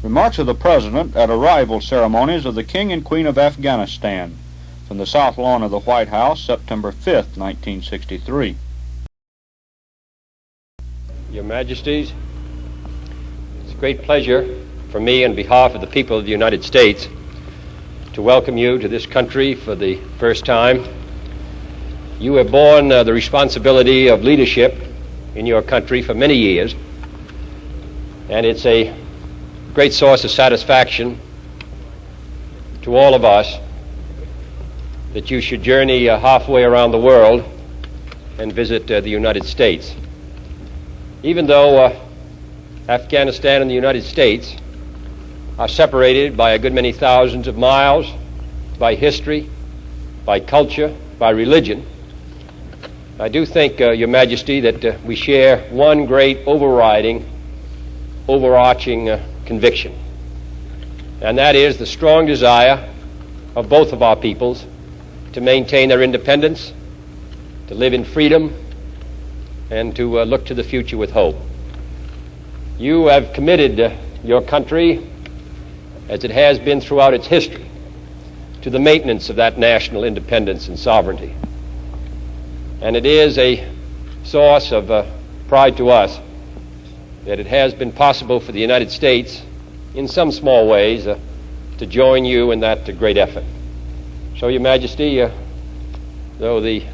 Remarks of the President at arrival ceremonies of the King and Queen of Afghanistan from the South Lawn of the White House, September 5th, 1963. Your Majesties, it's a great pleasure for me on behalf of the people of the United States to welcome you to this country for the first time. You have borne the responsibility of leadership in your country for many years, and it's a great source of satisfaction to all of us that you should journey halfway around the world and visit the United States. Even though Afghanistan and the United States are separated by a good many thousands of miles, by history, by culture, by religion, I do think, Your Majesty, that we share one great overarching conviction, and that is the strong desire of both of our peoples to maintain their independence, to live in freedom, and to look to the future with hope. You have committed your country, as it has been throughout its history, to the maintenance of that national independence and sovereignty. And it is a source of pride to us that it has been possible for the United States, in some small ways, to join you in that great effort. So, Your Majesty, though the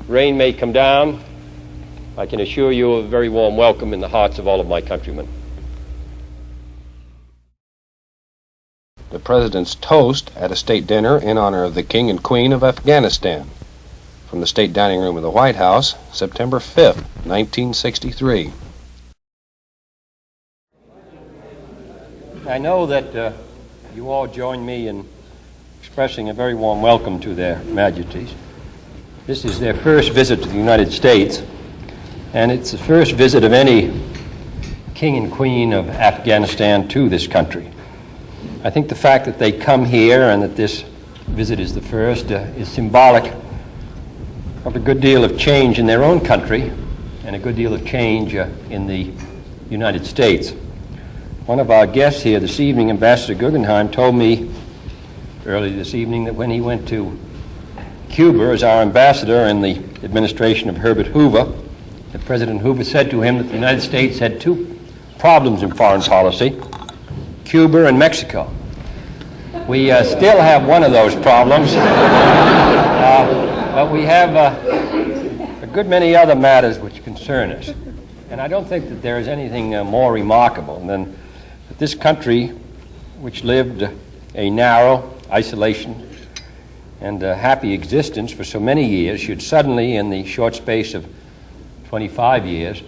rain may come down, I can assure you of a very warm welcome in the hearts of all of my countrymen. The President's toast at a state dinner in honor of the King and Queen of Afghanistan. From the State Dining Room of the White House, September 5th, 1963. I know that you all join me in expressing a very warm welcome to their Majesties. This is their first visit to the United States, and it's the first visit of any King and Queen of Afghanistan to this country. I think the fact that they come here and that this visit is the first is symbolic of a good deal of change in their own country and a good deal of change in the United States. One of our guests here this evening, Ambassador Guggenheim, told me early this evening that when he went to Cuba as our ambassador in the administration of Herbert Hoover, that President Hoover said to him that the United States had two problems in foreign policy, Cuba and Mexico. We still have one of those problems, but we have a good many other matters which concern us. And I don't think that there is anything more remarkable than that this country, which lived a narrow isolation and a happy existence for so many years, should suddenly, in the short space of 25 years,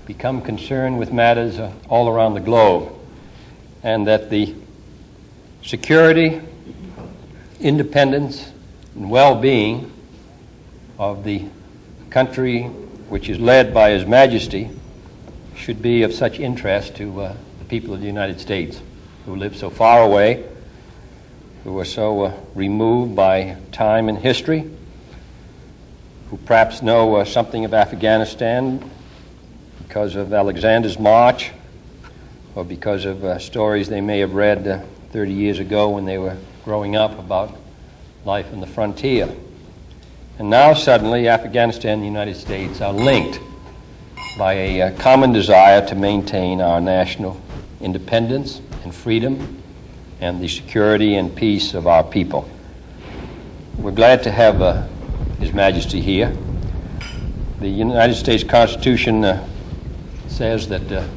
become concerned with matters all around the globe, and that the security, independence, and well-being of the country which is led by His Majesty should be of such interest to the people of the United States, who live so far away, who are so removed by time and history, who perhaps know something of Afghanistan because of Alexander's March, or because of stories they may have read 30 years ago when they were growing up about life on the frontier. And now suddenly Afghanistan and the United States are linked by a common desire to maintain our national independence and freedom and the security and peace of our people. We're glad to have His Majesty here. The United States Constitution says that the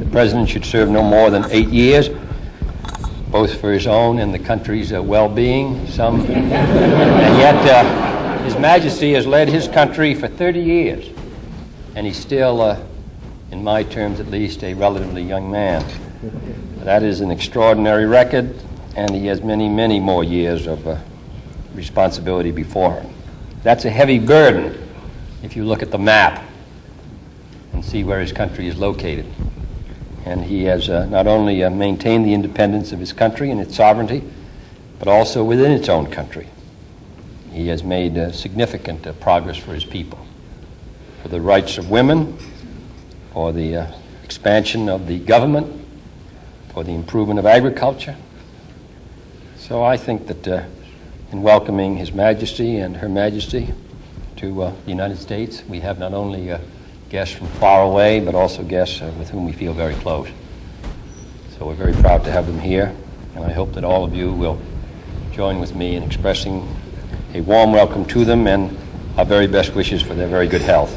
President should serve no more than 8 years, both for his own and the country's well-being. And yet His Majesty has led his country for 30 years, and he's still, in my terms at least, a relatively young man. That is an extraordinary record, and he has many, many more years of responsibility before him. That's a heavy burden if you look at the map and see where his country is located. And he has not only maintained the independence of his country and its sovereignty, but also within its own country. He has made significant progress for his people, for the rights of women, for the expansion of the government, for the improvement of agriculture. So I think that in welcoming His Majesty and Her Majesty to the United States, we have not only guests from far away, but also guests with whom we feel very close. So we're very proud to have them here, and I hope that all of you will join with me in expressing a warm welcome to them and our very best wishes for their very good health.